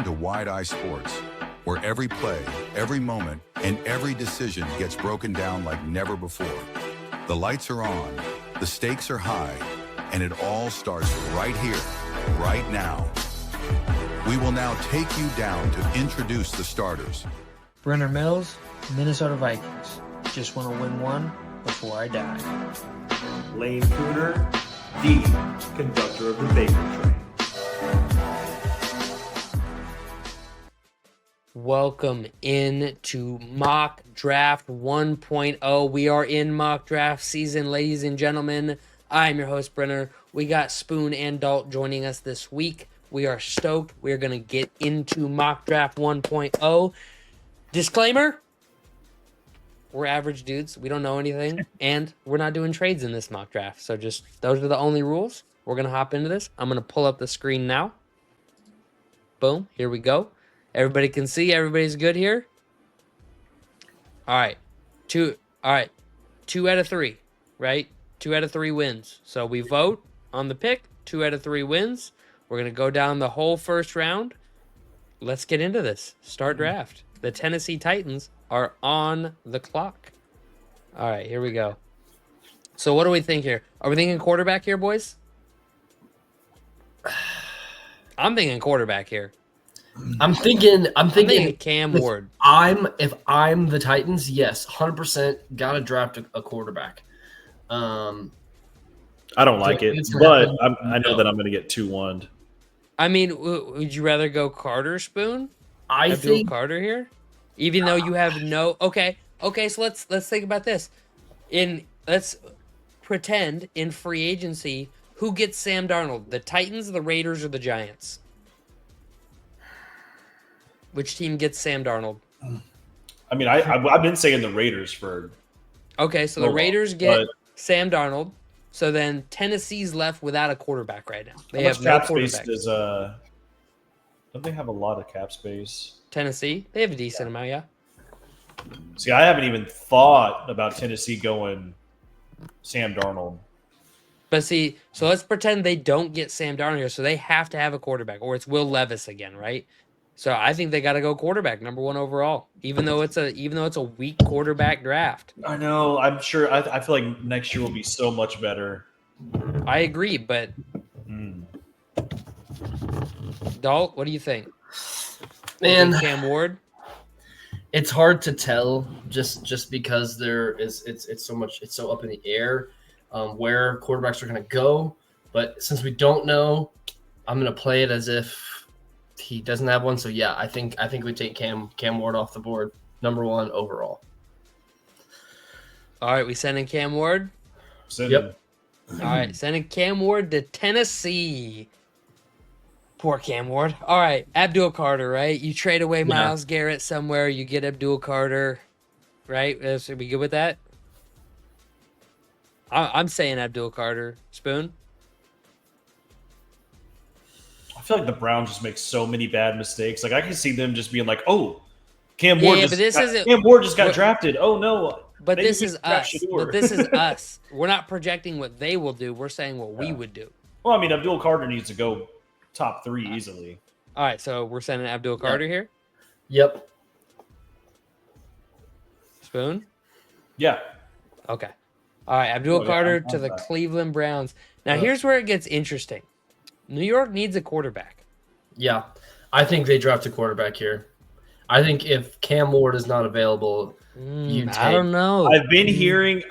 Welcome to Wide Eye Sports, where every play, every moment, and every decision gets broken down like never before. The lights are on, the stakes are high, and it all starts right here, right now. We will now take you down to introduce the starters. Brenner Mills, Minnesota Vikings. Just want to win one before I die. Lane Cooner, the conductor of the Baker Train. Welcome into Mock Draft 1.0. We are in mock draft season, ladies and gentlemen. I'm your host, Brenner. We got Spoon and Dalt joining us this week. We are stoked. We're going to get into mock draft 1.0. Disclaimer, we're average dudes. We don't know anything, and we're not doing trades in this mock draft. So just those are the only rules. We're going to hop into this. I'm going to pull up the screen now. Boom. Here we go. Everybody can see. Everybody's good here. All right. Two out of three, right? 2 out of 3 wins. So we vote on the pick. 2 out of 3 wins. We're going to go down the whole first round. Let's get into this. Start draft. The Tennessee Titans are on the clock. All right, here we go. So what do we think here? Are we thinking quarterback here, boys? I'm thinking quarterback here. I'm thinking Cam Ward. If I'm the Titans, yes, 100% got to draft a quarterback. I don't like it, but I know that I'm going to get 2-1'd. I mean, would you rather go Carter, Spoon? I think Carter here, even though you have no. Okay. So let's think about this. Let's pretend in free agency who gets Sam Darnold: the Titans, the Raiders, or the Giants? Which team gets Sam Darnold? I mean, I've been saying the Raiders for. Okay, so the Raiders get Sam Darnold. So then Tennessee's left without a quarterback right now. They have no quarterback. Don't they have a lot of cap space? Tennessee, they have a decent amount, yeah. See, I haven't even thought about Tennessee going Sam Darnold. But see, so let's pretend they don't get Sam Darnold here, so they have to have a quarterback, or it's Will Levis again, right? So I think they got to go quarterback, number 1 overall, even though it's a weak quarterback draft. I know. I'm sure. I feel like next year will be so much better. I agree, but Dalt, what do you think? Man, Cam Ward. It's hard to tell just because it's so up in the air where quarterbacks are going to go. But since we don't know, I'm going to play it as if he doesn't have one. So yeah, I think we take Cam Ward off the board, number 1 overall. All right, we sending Cam Ward. Yep. All right, sending Cam Ward to Tennessee. Poor Cam Ward. All right, Abdul Carter, right? You trade away Myles Garrett somewhere, you get Abdul Carter, right? Are we good with that? I'm saying Abdul Carter. Spoon? I feel like the Browns just make so many bad mistakes. Like I can see them just being like, "Oh, Cam Ward just got drafted. Oh no!" But this is us. But this is us. We're not projecting what they will do. We're saying what we would do. Well, I mean, Abdul Carter needs to go top 3 easily. All right, so we're sending Abdul Carter here. Yep. Spoon? Yeah. Okay. All right, Abdul Carter to the Cleveland Browns. Now, here's where it gets interesting. New York needs a quarterback. Yeah, I think they draft a quarterback here. I think if Cam Ward is not available, I don't know. I've been hearing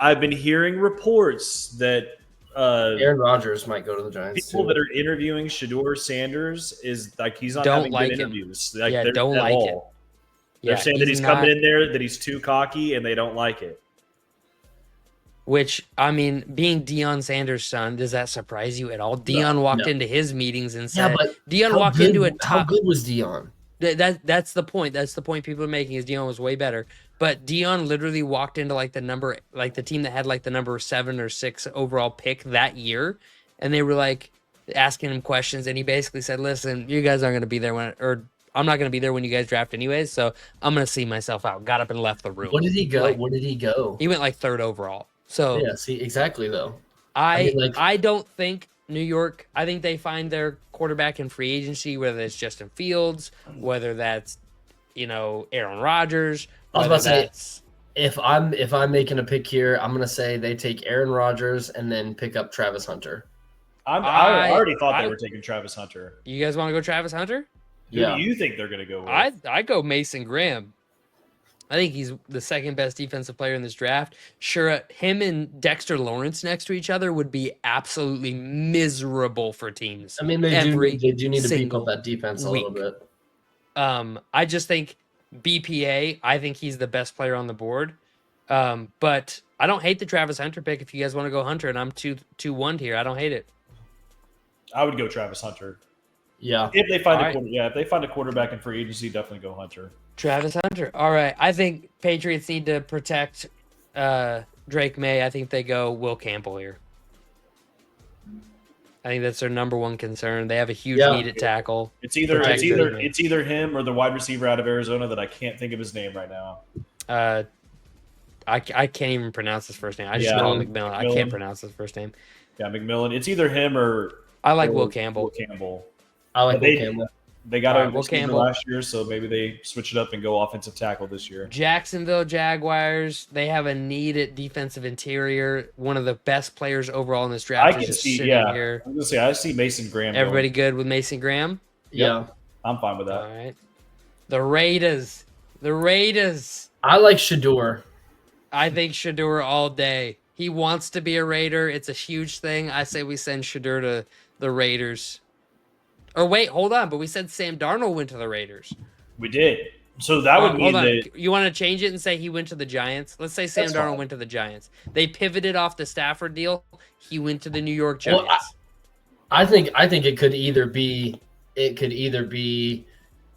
reports that Aaron Rodgers might go to the Giants. People that are interviewing Shedeur Sanders is like he's not don't having like good him. interviews. Like, don't like it. They're saying that he's coming in there, that he's too cocky, and they don't like it. Which, I mean, being Deion Sanders' son, does that surprise you at all? Deion walked into his meetings and said, Deion walked into a top. How good was Deion? That's the point. That's the point people are making is Deion was way better. But Deion literally walked into the team that had like the number 7 or 6 overall pick that year. And they were like asking him questions. And he basically said, listen, you guys aren't going to be there I'm not going to be there when you guys draft anyways. So I'm going to see myself out. Got up and left the room. What did he go? Where did he go? He went like 3rd overall. So yeah, see, exactly though. I don't think New York. I think they find their quarterback in free agency, whether it's Justin Fields, whether that's Aaron Rodgers. I was about to say, if I'm making a pick here, I'm gonna say they take Aaron Rodgers and then pick up Travis Hunter. I already thought they were taking Travis Hunter. You guys want to go Travis Hunter? Who do you think they're gonna go with? I go Mason Graham. I think he's the second best defensive player in this draft. Sure, him and Dexter Lawrence next to each other would be absolutely miserable for teams. I mean, they do need to beef up that defense a little bit. I just think BPA, I think he's the best player on the board. But I don't hate the Travis Hunter pick if you guys want to go Hunter, and I'm 2-1 here. I don't hate it. I would go Travis Hunter. Yeah. If they find a quarterback in free agency, definitely go Hunter. Travis Hunter. All right. I think Patriots need to protect Drake May. I think they go Will Campbell here. I think that's their number one concern. They have a huge need at tackle. It's either him or the wide receiver out of Arizona that I can't think of his name right now. I can't even pronounce his first name. I just know McMillan. I can't pronounce his first name. Yeah, McMillan. It's either him or Will Campbell. I like Will Campbell. They got a receiver last year, so maybe they switch it up and go offensive tackle this year. Jacksonville Jaguars, they have a need at defensive interior. One of the best players overall in this draft is just sitting here. I'm going to say, I see Mason Graham. Everybody good with Mason Graham? Yeah. I'm fine with that. All right. The Raiders. I like Shador. I think Shador all day. He wants to be a Raider. It's a huge thing. I say we send Shador to the Raiders. Or wait, hold on. But we said Sam Darnold went to the Raiders. We did. So that would mean that... You want to change it and say he went to the Giants? Let's say Sam Darnold went to the Giants. They pivoted off the Stafford deal. He went to the New York Giants. Well, I think it could either be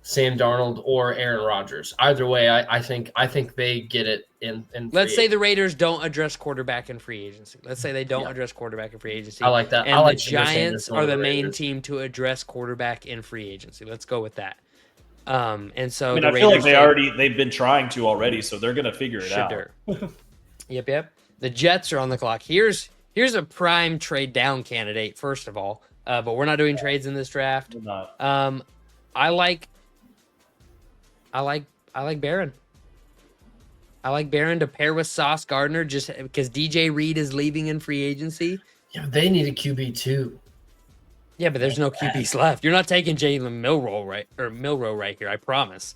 Sam Darnold or Aaron Rodgers. Either way, I think they get it in Let's say the Raiders don't address quarterback in free agency. Let's say they don't address quarterback in free agency. I like that. And the Giants are the main team to address quarterback in free agency. Let's go with that. And so I feel like they've been trying to already, so they're gonna figure it out. Yep. The Jets are on the clock. Here's a prime trade down candidate, first of all. But we're not doing trades in this draft. We're not. I like Barron. I like Barron to pair with Sauce Gardner just because DJ Reed is leaving in free agency. Yeah, they need a QB too. Yeah, but there's no QBs left. You're not taking Jalen Milroe right here. I promise.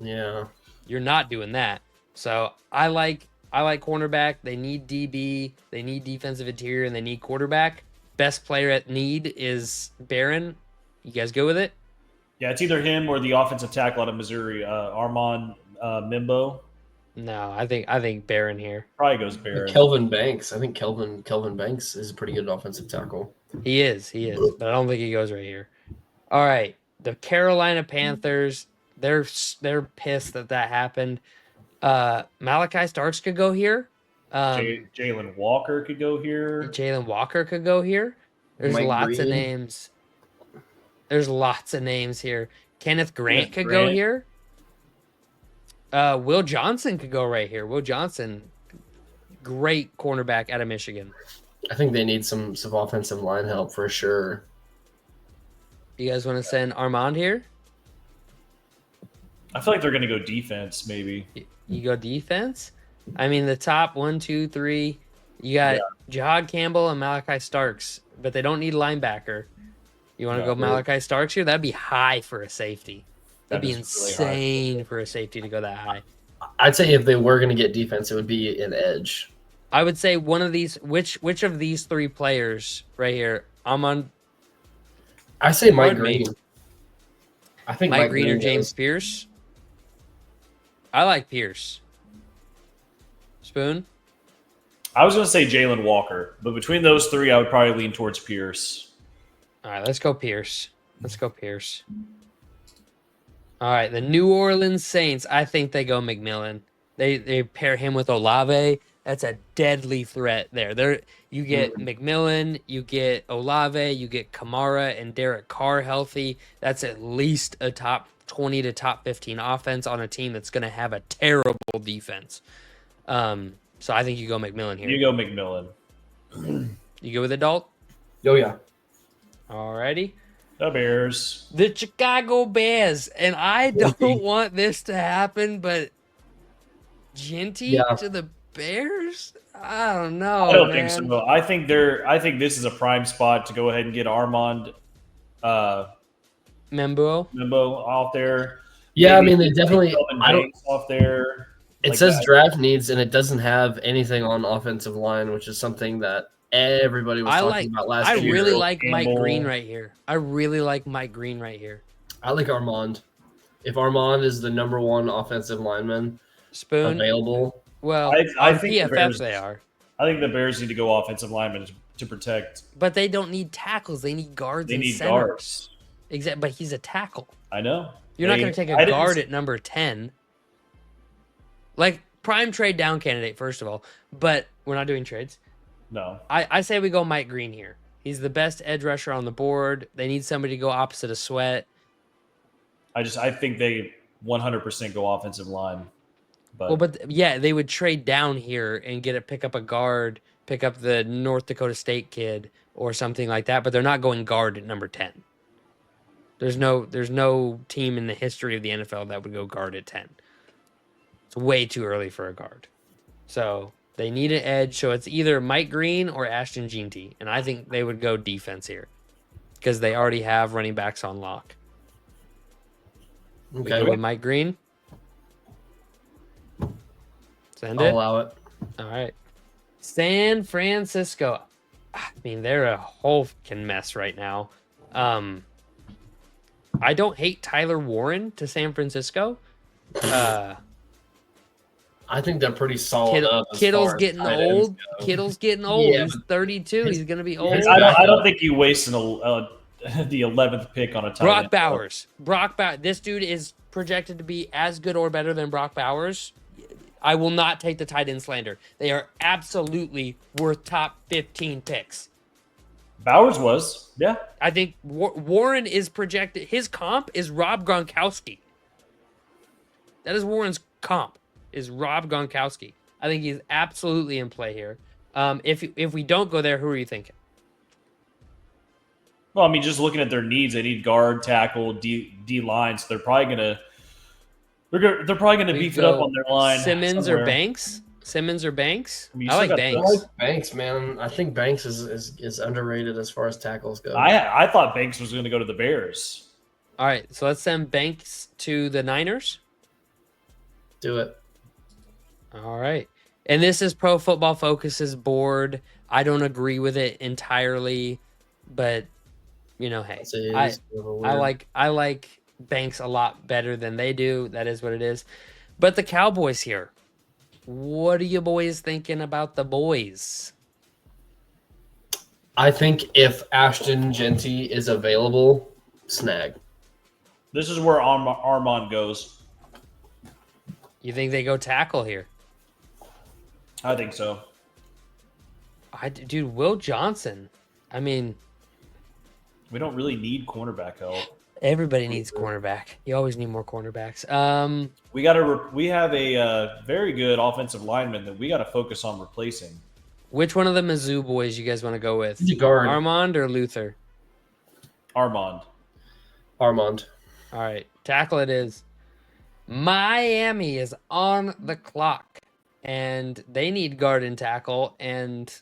Yeah, you're not doing that. So I like cornerback. They need DB. They need defensive interior, and they need quarterback. Best player at need is Barron. You guys go with it? Yeah, it's either him or the offensive tackle out of Missouri, Armand Mimbo. No, I think Barron here. Probably goes Barron. Kelvin Banks. I think Kelvin Banks is a pretty good offensive tackle. He is, but I don't think he goes right here. All right, the Carolina Panthers. They're pissed that happened. Malachi Starks could go here. Jalen Walker could go here. There's Mike lots Green. Of names. There's lots of names here. Kenneth Grant could go here. Will Johnson could go right here. Will Johnson, great cornerback out of Michigan. I think they need some offensive line help for sure. You guys want to send Armand here? I feel like they're going to go defense, maybe. You go defense? I mean, the top 1, 2, 3, you got Jahad Campbell and Malachi Starks, but they don't need linebacker. You want to go Malachi Starks here? That'd be high for a safety. That'd be insane really for a safety to go that high. I'd say if they were going to get defense, it would be an edge. I would say one of these. Which of these three players right here? I'm on. I say Mike Green. I think Mike Green or James Pierce. I like Pierce. Spoon. I was going to say Jalen Walker, but between those three, I would probably lean towards Pierce. All right, let's go Pierce. All right, the New Orleans Saints. I think they go McMillan. They pair him with Olave. That's a deadly threat there. You get McMillan, you get Olave, you get Kamara and Derek Carr healthy. That's at least a top 20 to top 15 offense on a team that's going to have a terrible defense. So I think you go McMillan here. You go McMillan. You go with adult? Oh, yeah. Alrighty. The Bears. The Chicago Bears. And I don't want this to happen, but Genty to the Bears? I don't know. I don't man. think so. I think this is a prime spot to go ahead and get Armand Membo off there. Yeah, Maybe I mean they definitely. I don't off there. It says draft needs, and it doesn't have anything on offensive line, which is something that everybody was talking about last year. I really like Mike Green right here. I like Armand. If Armand is the number one offensive lineman available, well, I think PFF they are. I think the Bears need to go offensive linemen to protect. But they don't need tackles. They need guards. They need guards. Exactly. But he's a tackle. I know. You're not going to take a guard at number 10. Like, prime trade down candidate, first of all. But we're not doing trades. No. I say we go Mike Green here. He's the best edge rusher on the board. They need somebody to go opposite of Sweat. I think they 100% go offensive line. But yeah, they would trade down here and pick up a guard, pick up the North Dakota State kid or something like that. But they're not going guard at number 10. There's no team in the history of the NFL that would go guard at 10. It's way too early for a guard. So they need an edge. So it's either Mike Green or Ashton Jeanty. And I think they would go defense here because they already have running backs on lock. Okay. With Mike Green. Send I'll it. allow it. All right. San Francisco. I mean, they're a whole fucking mess right now. I don't hate Tyler Warren to San Francisco. I think they're pretty solid. Kittle's getting old. Kittle's getting old. Yeah, he's 32. He's going to be old. I don't think you waste the 11th pick on a tight end. Brock Bowers. This dude is projected to be as good or better than Brock Bowers. I will not take the tight end slander. They are absolutely worth top 15 picks. Bowers was, yeah. I think Warren is projected. His comp is Rob Gronkowski. That is Warren's comp, is Rob Gronkowski. I think he's absolutely in play here. If we don't go there, who are you thinking? Well, I mean, just looking at their needs, they need guard, tackle, D line. So they're probably gonna beef it up on their line. Simmons or Banks? I like Banks. I like Banks, man. I think Banks is underrated as far as tackles go. I thought Banks was going to go to the Bears. All right, so let's send Banks to the Niners. Do it. All right. And this is Pro Football Focus's board. I don't agree with it entirely, but hey, I like Banks a lot better than they do. That is what it is. But the Cowboys here. What are you boys thinking about the boys? I think if Ashton Jeanty is available, snag. This is where Armand goes. You think they go tackle here? I think so. Dude, Will Johnson. I mean, we don't really need cornerback help. Everybody needs cornerback. You always need more cornerbacks. We have a very good offensive lineman that we got to focus on replacing. Which one of the Mizzou boys you guys want to go with? Guard. Armand or Luther? Armand. All right, tackle it is. Miami is on the clock, and they need guard and tackle. And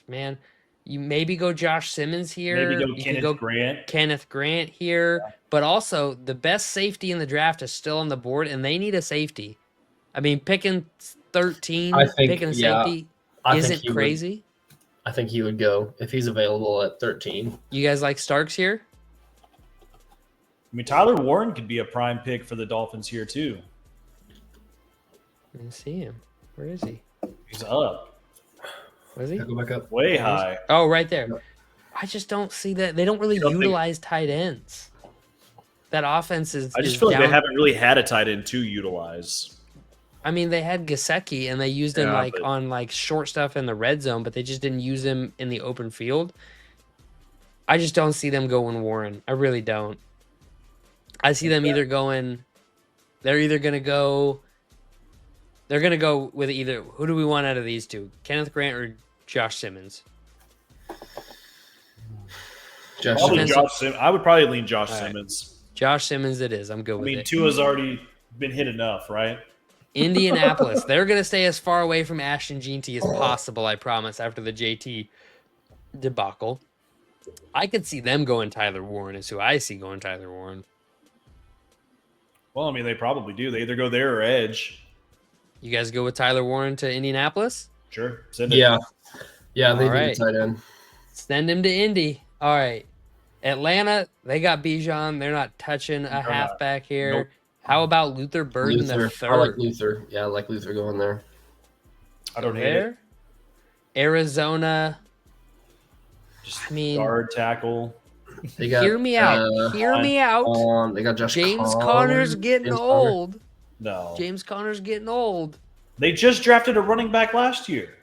man. You maybe go Josh Simmons here. Maybe go Kenneth Grant here. Yeah. But also, the best safety in the draft is still on the board, and they need a safety. I mean, picking 13, picking a safety isn't crazy. I think he would go if he's available at 13. You guys like Starks here? I mean, Tyler Warren could be a prime pick for the Dolphins here, too. I see him. Where is he? He's up. Was he? Go back up. Way high. Oh, right there. I just don't see that. They don't really utilize tight ends. That offense is. I just feel like they haven't really had a tight end to utilize. I mean, they had Gesicki, and they used him on short stuff in the red zone, but they just didn't use him in the open field. I just don't see them going Warren. I really don't. I see them either going. They're either going to go. They're going to go with either. Who do we want out of these two? Kenneth Grant or Josh Simmons? Probably Josh Simmons. I would probably lean Josh Simmons. Josh Simmons it is. I'm good with it. Tua's already been hit enough, right? Indianapolis. They're going to stay as far away from Ashton Jeanty as possible, I promise, after the JT debacle. I could see them going Tyler Warren is who I see going Tyler Warren. Well, I mean, they probably do. They either go there or edge. You guys go with Tyler Warren to Indianapolis? Sure. Send it. Yeah, they need a tight end. Send him to Indy. All right. Atlanta, they got Bijan. They're not touching a halfback here. Nope. How about Luther Burden the third? I like Luther. Yeah, I like Luther going there. I don't hate it. Arizona. Guard tackle. They got, hear me out. They got James Conner's getting old. No. James Conner's getting old. They just drafted a running back last year.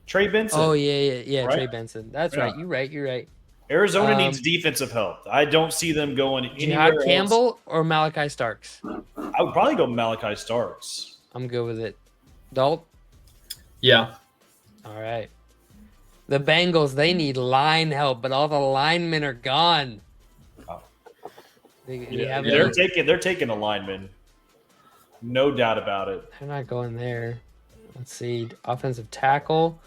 Trey Benson. Oh, yeah. Right? Trey Benson. That's right. You're right. Arizona needs defensive help. I don't see them going anywhere Jihad Campbell or Malachi Starks? I would probably go Malachi Starks. I'm good with it. Dalt? Yeah. All right. The Bengals, they need line help, but all the linemen are gone. Oh. They're taking a lineman. No doubt about it. They're not going there. Let's see. Offensive tackle.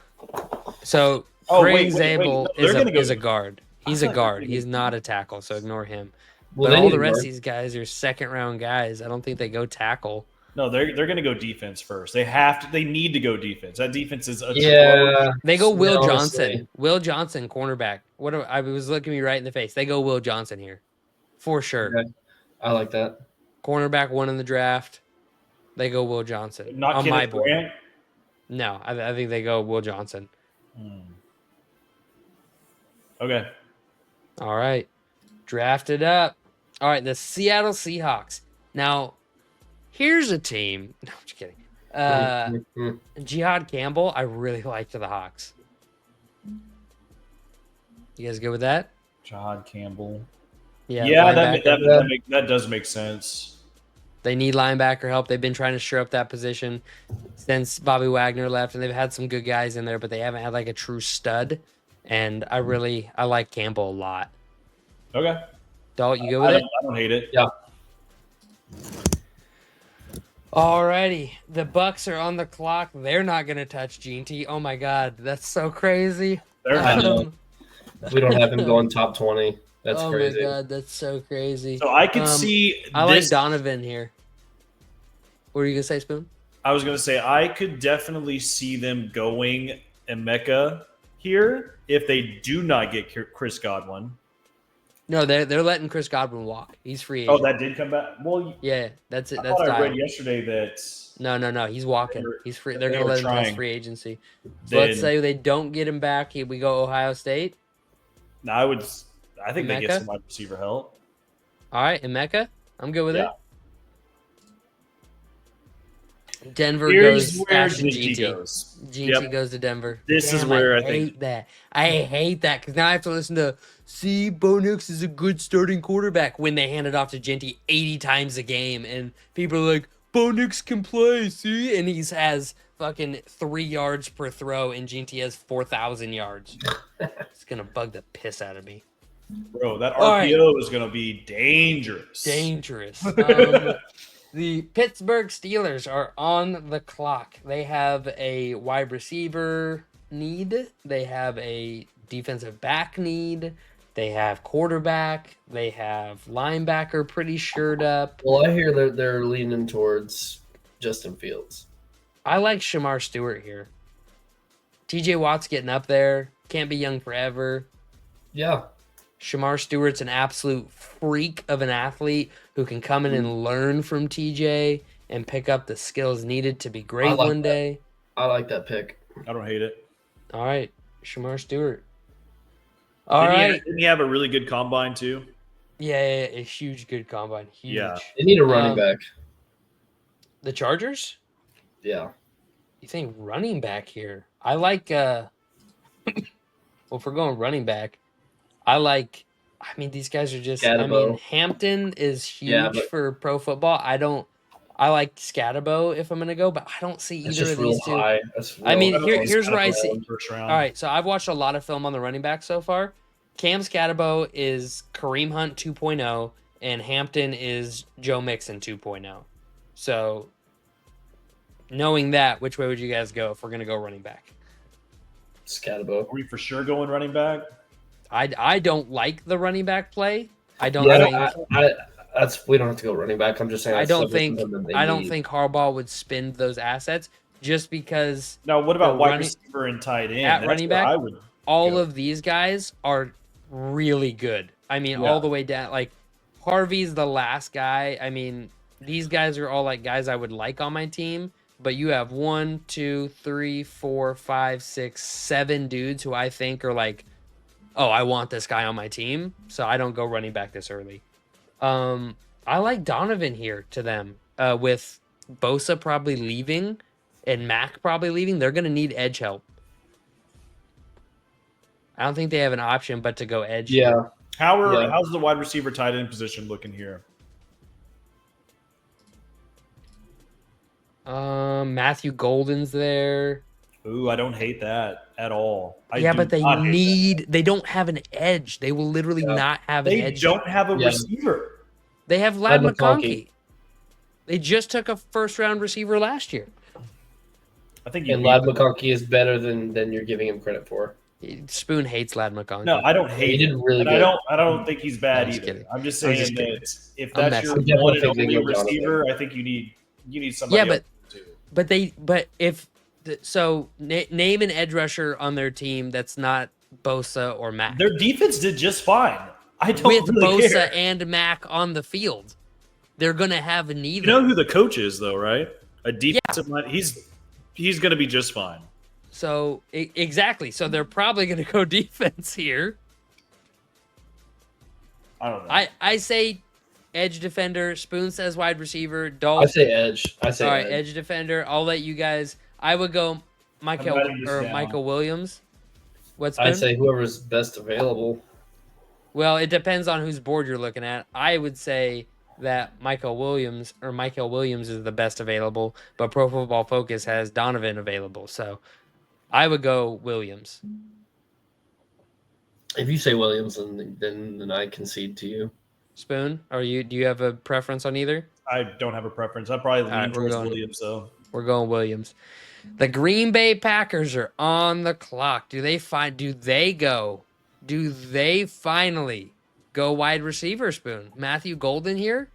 So Craig Zabel is a guard. He's a guard. He's not a tackle, so ignore him. Well, but all the rest of these guys are second-round guys. I don't think they go tackle. No, they're going to go defense first. They have to. They need to go defense. That defense is They go Will Johnson. Will Johnson, cornerback. I was looking me right in the face. They go Will Johnson here, for sure. Okay. I like that. Cornerback 1 in the draft. They go Will Johnson. Not on Kenneth my board. Grant? No, I think they go Will Johnson. Okay. All right. Drafted up. All right, the Seattle Seahawks. Now, here's a team. No, I'm just kidding. Jihad Campbell, I really liked the Hawks. You guys good with that? Jihad Campbell. Yeah, that does make sense. They need linebacker help. They've been trying to shore up that position since Bobby Wagner left, and they've had some good guys in there, but they haven't had like a true stud. And I like Campbell a lot. Okay. Dalt, you go with it? I don't hate it. Yeah. Alrighty. The Bucks are on the clock. They're not going to touch Jeanty. Oh, my God. That's so crazy. They're not. We don't have him going top 20. That's crazy. Oh, my God. That's so crazy. So I could see I like Donovan here. What were you going to say, Spoon? I was going to say I could definitely see them going Emeka here if they do not get Chris Godwin. No, they're letting Chris Godwin walk. He's free agent. Oh, that did come back? Well, yeah, that's it. I thought I read yesterday that... No, he's walking. He's free. They're going to let him pass free agency. So let's say they don't get him back. We go Ohio State. No, I think they get some wide receiver help. All right, Emeka. I'm good with it. Denver goes Ashton Jeanty. Jeanty goes to Denver. This is where I hate that. I hate that because now I have to listen to, Bo Nix is a good starting quarterback when they hand it off to Jeanty 80 times a game. And people are like, Bo Nix can play, see? And he has fucking 3 yards per throw and Jeanty has 4,000 yards. It's going to bug the piss out of me. Bro, that RPO is going to be dangerous. Dangerous. The Pittsburgh Steelers are on the clock. They have a wide receiver need. They have a defensive back need. They have quarterback. They have linebacker pretty shored up. Well, I hear they're leaning towards Justin Fields. I like Shamar Stewart here. TJ Watt's getting up there. Can't be young forever. Yeah. Shamar Stewart's an absolute freak of an athlete who can come in and learn from TJ and pick up the skills needed to be great one day. I like that pick. I don't hate it. All right, Shamar Stewart. Didn't he have a really good combine too? Yeah, a huge good combine. Huge. Yeah. They need a running back. The Chargers? Yeah. You think running back here? I like well, if we're going running back, these guys are just Hampton is huge for pro football. I like Scatterbo if I'm going to go, but I don't see either of these two. High. I mean, Scatterbo here's where I see. First round. All right, so I've watched a lot of film on the running back so far. Cam Scatterbo is Kareem Hunt 2.0, and Hampton is Joe Mixon 2.0. So, knowing that, which way would you guys go if we're going to go running back? Scatterbo. Are we for sure going running back? I don't like the running back play. I don't think we don't have to go running back. I'm just saying I don't think Harbaugh would spend those assets just because. Now, what about wide receiver and tight end? At running back, all of these guys are really good. I mean, all the way down. Like Harvey's the last guy. I mean, these guys are all like guys I would like on my team. But you have 1, 2, 3, 4, 5, 6, 7 dudes who I think are like, oh, I want this guy on my team. So I don't go running back this early. I like Donovan here to them. With Bosa probably leaving and Mac probably leaving, they're going to need edge help. I don't think they have an option but to go edge. Yeah. How's the wide receiver tight end position looking here? Matthew Golden's there. Ooh, I don't hate that at all. But they don't have an edge. They will literally not have an edge. They don't have a receiver. They have Ladd McConkey. They just took a first-round receiver last year. I think Ladd McConkey is better than you're giving him credit for. Spoon hates Ladd McConkey. No, I don't hate him. Really good. I don't think he's bad either. Kidding. I'm just saying that if that's your messing. one and only receiver, I think you need somebody else too. Name an edge rusher on their team that's not Bosa or Mac. Their defense did just fine. I don't with really Bosa care. and Mac on the field. They're gonna have neither. You know who the coach is, though, right? A defensive line. He's gonna be just fine. So exactly. So they're probably gonna go defense here. I don't know. I say edge defender. Spoon says wide receiver. I say edge. All right, edge defender. I'll let you guys. I would go Michael Williams. What's I'd say whoever's best available. Well, it depends on whose board you're looking at. I would say that Michael Williams is the best available, but Pro Football Focus has Donovan available. So I would go Williams. If you say Williams, then I concede to you. Spoon, do you have a preference on either? I don't have a preference. I probably lean towards Williams, though. We're going Williams. The Green Bay Packers are on the clock. Do they finally go wide receiver, Spoon? Matthew Golden here?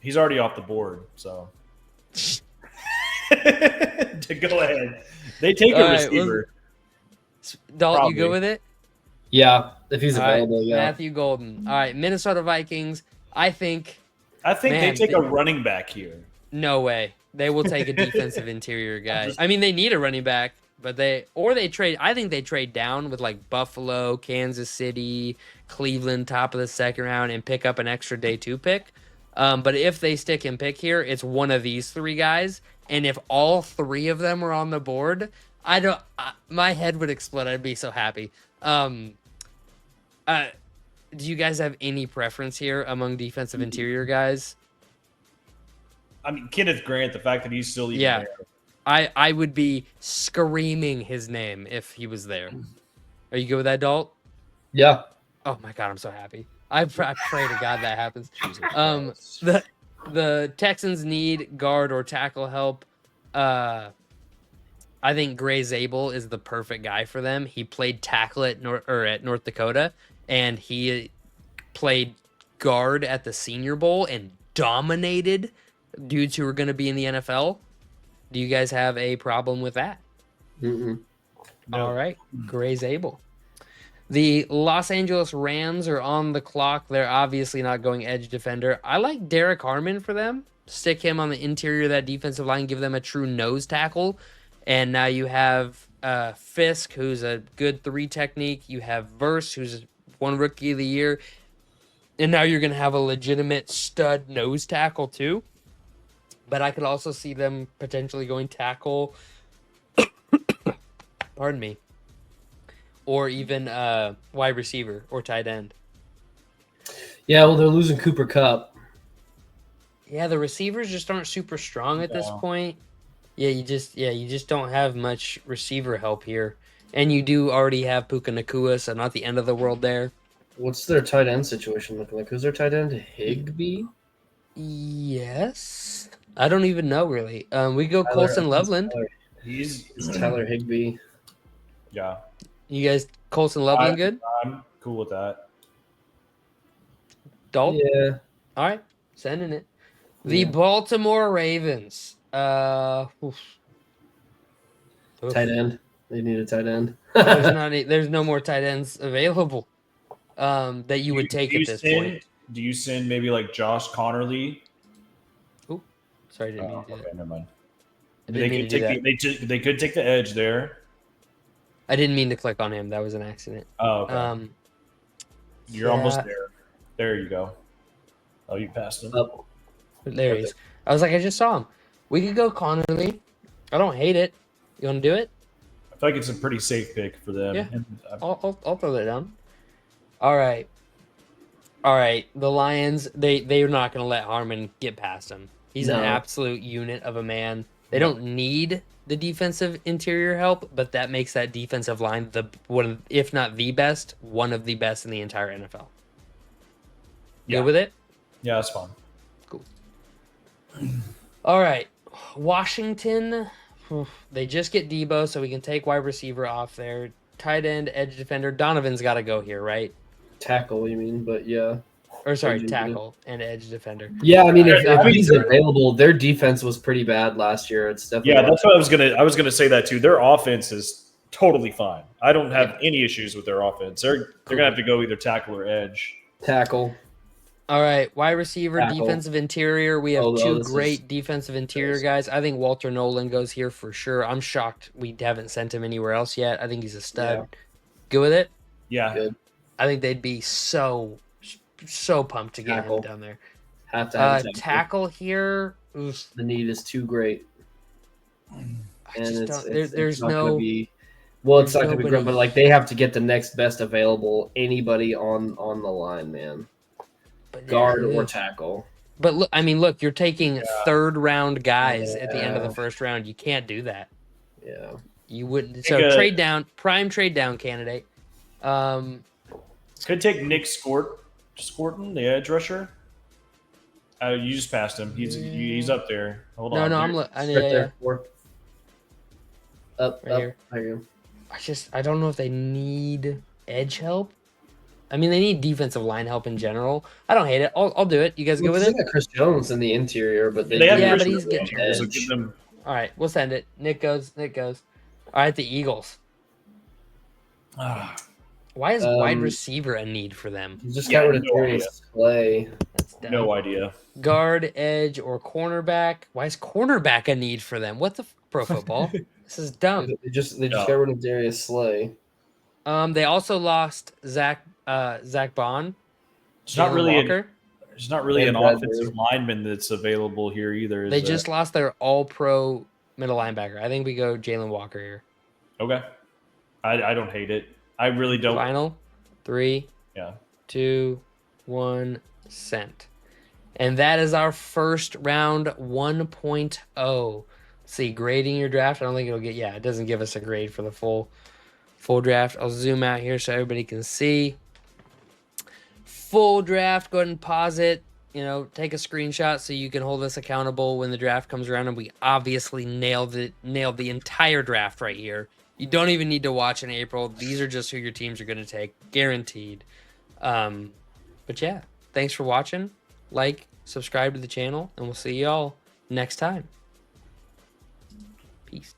He's already off the board, so. To go ahead. They take a receiver. Dalton, you go with it? Yeah, if he's available, yeah. Matthew Golden. All right, Minnesota Vikings. I think they take a running back here. No way. They will take a defensive interior guy. I mean, they need a running back, but they trade. I think they trade down with like Buffalo, Kansas City, Cleveland, top of the second round, and pick up an extra day 2 pick. But if they stick and pick here, it's one of these 3 guys. And if all 3 of them were on the board, my head would explode. I'd be so happy. Do you guys have any preference here among defensive interior guys? I mean, Kenneth Grant, the fact that he's still even there. I would be screaming his name if he was there. Are you good with that, Dalt? Yeah. Oh my God, I'm so happy. I pray to God that happens. The Texans need guard or tackle help. I think Gray Zabel is the perfect guy for them. He played tackle at North Dakota, and he played guard at the Senior Bowl and dominated dudes who are going to be in the NFL. Do you guys have a problem with that? Mm-mm. No. All right, Gray Zabel. The Los Angeles Rams are on the clock. They're obviously not going edge defender. I like Derek Harmon for them. Stick him on the interior of that defensive line, give them a true nose tackle. And now you have Fisk, who's a good 3 technique. You have Verse, who's one Rookie of the Year. And now you're going to have a legitimate stud nose tackle too. But I could also see them potentially going tackle. Pardon me. Or even wide receiver or tight end. Yeah, well, they're losing Cooper Kupp. Yeah, the receivers just aren't super strong at this point. Yeah, you just don't have much receiver help here. And you do already have Puka Nakua, so not the end of the world there. What's their tight end situation looking like? Who's their tight end? Higbee? Yes. I don't even know really. We go Colson Loveland. He's Tyler Higbee. Yeah. You guys, Colson Loveland good? I'm cool with that. Dalton? Yeah. All right, sending it. The Baltimore Ravens. Oof. Tight end. They need a tight end. There's no more tight ends available that you would take at this point. Do you send maybe like Josh Connerly? Ooh, sorry, I didn't mean to do that. Okay, never mind. They could take the edge there. I didn't mean to click on him. That was an accident. Oh, okay. You're almost there. There you go. Oh, you passed him. Oh. There he is. I was like, I just saw him. We could go Connerly. I don't hate it. You want to do it? I feel like it's a pretty safe pick for them. Yeah. I'll throw that down. All right. The Lions, they're not going to let Harmon get past him. He's an absolute unit of a man. They don't need the defensive interior help, but that makes that defensive line one, if not the best, one of the best in the entire NFL. Good with it? Yeah, that's fine. Cool. All right. Washington, they just get Debo, so we can take wide receiver off there. Tight end, edge defender. Donovan's got to go here, right? Tackle, you mean? But yeah. Or sorry, tackle and edge defender. Yeah, I mean, if he's available, their defense was pretty bad last year. It's definitely that's what I was gonna say that too. Their offense is totally fine. I don't have any issues with their offense. They're gonna have to go either tackle or edge. Tackle. All right, wide receiver, defensive interior. We have two great defensive interior guys. I think Walter Nolan goes here for sure. I'm shocked we haven't sent him anywhere else yet. I think he's a stud. Yeah. Good with it? Yeah. Good. I think they'd be so pumped to get him down there. Have to have tackle here. Oof. The need is too great. There's it's not no. Gonna be, well, it's not going to be great, but like they have to get the next best available. Anybody on the line, man. Guard or tackle. But look, you're taking third round guys at the end of the first round. You can't do that. Yeah. You wouldn't. So trade down, prime trade down candidate. Could take Nick Scorton, the edge rusher. You just passed him. He's up there. Hold on. No, I'm right there. Up here. There you go. I don't know if they need edge help. I mean, they need defensive line help in general. I don't hate it. I'll do it. You guys go with it? They got Chris Jones in the interior, but but he's getting edge. All right, we'll send it. Nick goes. All right, the Eagles. Why is wide receiver a need for them? You just got rid of Darius Slay. That's dumb. No idea. Guard, edge, or cornerback. Why is cornerback a need for them? What the pro football? This is dumb. They just got rid of Darius Slay. They also lost Zach Bond. It's not really an offensive lineman that's available here either. They just lost their all-pro middle linebacker. I think we go Jalen Walker here. Okay. I don't hate it. I really don't. Final 3, 2, 1, sent. And that is our first round 1.0. See, grading your draft. I don't think it'll get. Yeah, it doesn't give us a grade for the full draft. I'll zoom out here so everybody can see. Full draft. Go ahead and pause it. Take a screenshot so you can hold us accountable when the draft comes around. And we obviously nailed the entire draft right here. You don't even need to watch in April. These are just who your teams are going to take, guaranteed. But yeah, thanks for watching. Like, subscribe to the channel, and we'll see y'all next time. Peace.